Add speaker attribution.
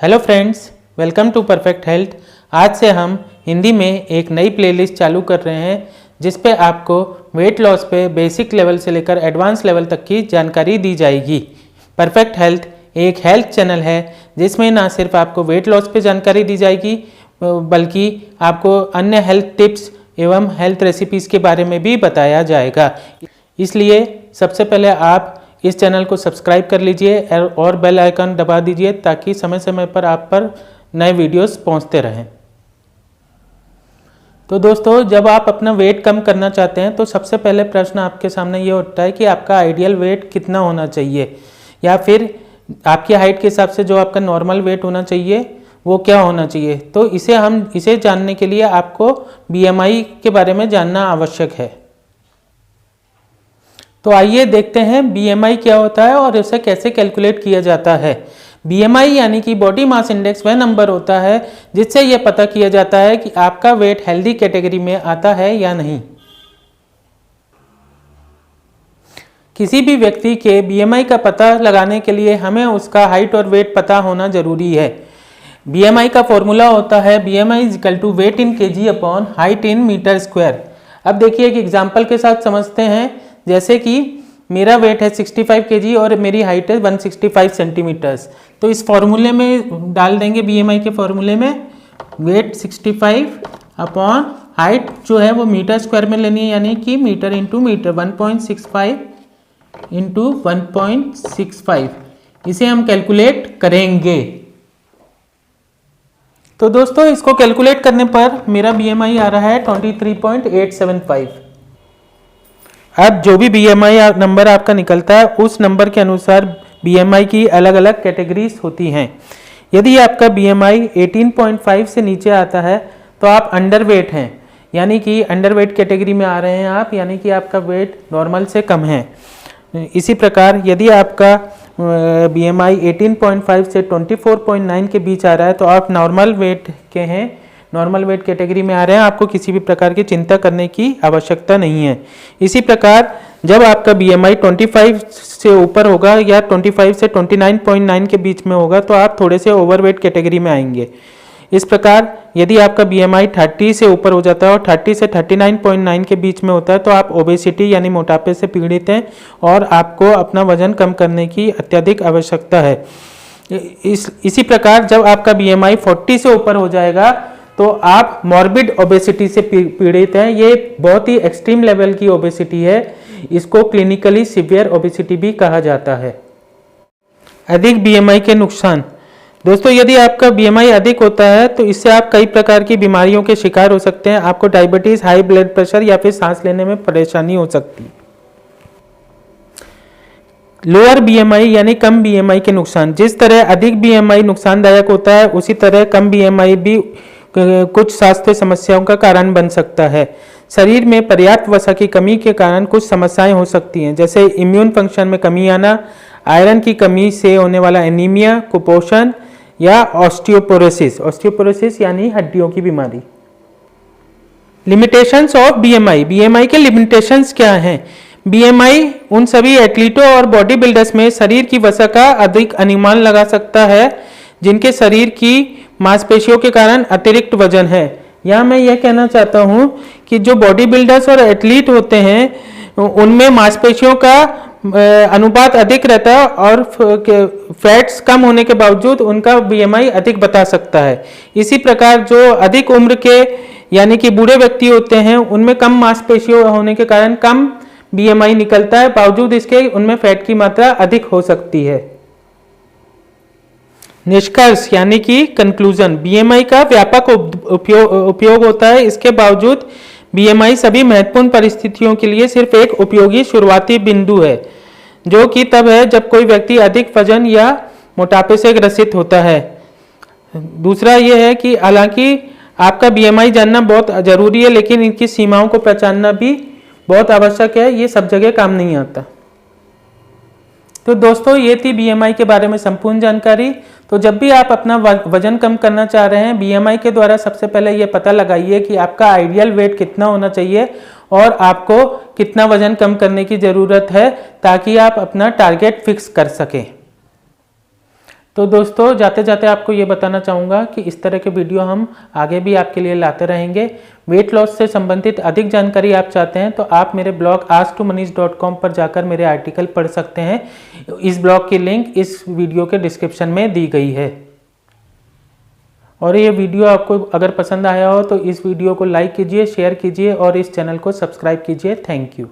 Speaker 1: Hello friends, welcome to perfect health. आज से हम हिंदी में एक नई प्लेलिस्ट चालू कर रहे हैं जिस पे आपको वेट लॉस पे बेसिक लेवल से लेकर एडवांस लेवल तक की जानकारी दी जाएगी। परफेक्ट हेल्थ एक हेल्थ चैनल है जिसमें ना सिर्फ आपको वेट लॉस पे जानकारी दी जाएगी बल्कि आपको अन्य हेल्थ टिप्स एवं हेल्थ रेसिपीज़ के बारे में भी बताया जाएगा। इसलिए सबसे पहले आप इस चैनल को सब्सक्राइब कर लीजिए और बेल आइकन दबा दीजिए ताकि समय समय पर आप पर नए वीडियोस पहुंचते रहें। तो दोस्तों, जब आप अपना वेट कम करना चाहते हैं तो सबसे पहले प्रश्न आपके सामने ये उठता है कि आपका आइडियल वेट कितना होना चाहिए, या फिर आपकी हाइट के हिसाब से जो आपका नॉर्मल वेट होना चाहिए वो क्या होना चाहिए। तो इसे जानने के लिए आपको BMI के बारे में जानना आवश्यक है। तो आइए देखते हैं BMI क्या होता है और इसे कैसे कैलकुलेट किया जाता है। BMI यानी कि बॉडी मास इंडेक्स वह नंबर होता है जिससे यह पता किया जाता है कि आपका वेट हेल्दी कैटेगरी में आता है या नहीं। किसी भी व्यक्ति के BMI का पता लगाने के लिए हमें उसका हाइट और वेट पता होना जरूरी है। BMI का फॉर्मूला होता है BMI = weight in kg upon height in metre square. अब देखिए एक एग्जाम्पल के साथ समझते हैं। जैसे कि मेरा वेट है 65 kg और मेरी हाइट है 165 सेंटीमीटर्स। तो इस फॉर्मूले में डाल देंगे BMI के फॉर्मूले में वेट 65 अपॉन हाइट जो है वो मीटर स्क्वायर में लेनी है, यानी कि मीटर इंटू मीटर 1.65 इंटू 1.65। इसे हम कैलकुलेट करेंगे। तो दोस्तों, इसको कैलकुलेट करने पर मेरा BMI आ रहा है 23.875। अब जो भी BMI नंबर आपका निकलता है उस नंबर के अनुसार BMI की अलग अलग कैटेगरीज होती हैं। यदि आपका BMI 18.5 से नीचे आता है तो आप अंडरवेट हैं, यानी कि अंडरवेट कैटेगरी में आ रहे हैं आप, यानी कि आपका वेट नॉर्मल से कम है। इसी प्रकार यदि आपका BMI 18.5 से 24.9 के बीच आ रहा है तो आप नॉर्मल वेट के हैं, नॉर्मल वेट कैटेगरी में आ रहे हैं। आपको किसी भी प्रकार की चिंता करने की आवश्यकता नहीं है। इसी प्रकार जब आपका BMI 25 से ऊपर होगा या 25 से 29.9 के बीच में होगा तो आप थोड़े से ओवरवेट कैटेगरी में आएंगे। इस प्रकार यदि आपका BMI 30 से ऊपर हो जाता है और 30 से 39.9 के बीच में होता है तो आप ओबेसिटी यानी मोटापे से पीड़ित हैं और आपको अपना वजन कम करने की अत्यधिक आवश्यकता है। इसी प्रकार जब आपका BMI 40 से ऊपर हो जाएगा तो आप मॉर्बिड ओबेसिटी से पीड़ित हैं। ये बहुत ही एक्सट्रीम लेवल की ओबेसिटी है। इसको क्लिनिकली सीवियर ओबेसिटी भी कहा जाता है। अधिक BMI के नुकसान। दोस्तों, यदि आपका BMI अधिक होता है तो इससे आप कई प्रकार की बीमारियों के शिकार हो सकते हैं। आपको डायबिटीज, हाई ब्लड प्रेशर या फिर सांस लेने में परेशानी हो सकती है। लोअर BMI यानी कम BMI के नुकसान। जिस तरह अधिक BMI नुकसानदायक होता है उसी तरह कम BMI भी कुछ स्वास्थ्य समस्याओं का कारण बन सकता है। शरीर में पर्याप्त वसा की कमी के कारण कुछ समस्याएं हो सकती हैं, जैसे इम्यून फंक्शन में कमी आना, आयरन की कमी से होने वाला एनीमिया, कुपोषण या ऑस्टियोपोरोसिस। ऑस्टियोपोरोसिस यानी हड्डियों की बीमारी। लिमिटेशंस ऑफ BMI के लिमिटेशंस क्या हैं? BMI उन सभी एथलीटों और बॉडी बिल्डर्स में शरीर की वसा का अधिक अनुमान लगा सकता है जिनके शरीर की मांसपेशियों के कारण अतिरिक्त वजन है। यहाँ मैं यह कहना चाहता हूँ कि जो बॉडी बिल्डर्स और एथलीट होते हैं उनमें मांसपेशियों का अनुपात अधिक रहता है और फैट्स कम होने के बावजूद उनका BMI अधिक बता सकता है। इसी प्रकार जो अधिक उम्र के यानी कि बूढ़े व्यक्ति होते हैं उनमें कम मांसपेशियों होने के कारण कम BMI निकलता है, बावजूद इसके उनमें फैट की मात्रा अधिक हो सकती है। निष्कर्ष यानी कि कंक्लूजन। BMI का व्यापक उपयोग होता है। इसके बावजूद BMI सभी महत्वपूर्ण परिस्थितियों के लिए सिर्फ एक उपयोगी शुरुआती बिंदु है, जो कि तब है जब कोई व्यक्ति अधिक वजन या मोटापे से ग्रसित होता है। दूसरा यह है कि हालांकि आपका BMI जानना बहुत जरूरी है, लेकिन इनकी सीमाओं को पहचानना भी बहुत आवश्यक है। ये सब जगह काम नहीं आता। तो दोस्तों, ये थी BMI के बारे में संपूर्ण जानकारी। तो जब भी आप अपना वजन कम करना चाह रहे हैं, BMI के द्वारा सबसे पहले ये पता लगाइए कि आपका आइडियल वेट कितना होना चाहिए और आपको कितना वजन कम करने की ज़रूरत है, ताकि आप अपना टारगेट फिक्स कर सकें। तो दोस्तों जाते जाते आपको ये बताना चाहूँगा कि इस तरह के वीडियो हम आगे भी आपके लिए लाते रहेंगे। वेट लॉस से संबंधित अधिक जानकारी आप चाहते हैं तो आप मेरे ब्लॉग ask2manish.com पर जाकर मेरे आर्टिकल पढ़ सकते हैं। इस ब्लॉग की लिंक इस वीडियो के डिस्क्रिप्शन में दी गई है। और ये वीडियो आपको अगर पसंद आया हो तो इस वीडियो को लाइक कीजिए, शेयर कीजिए और इस चैनल को सब्सक्राइब कीजिए। Thank you.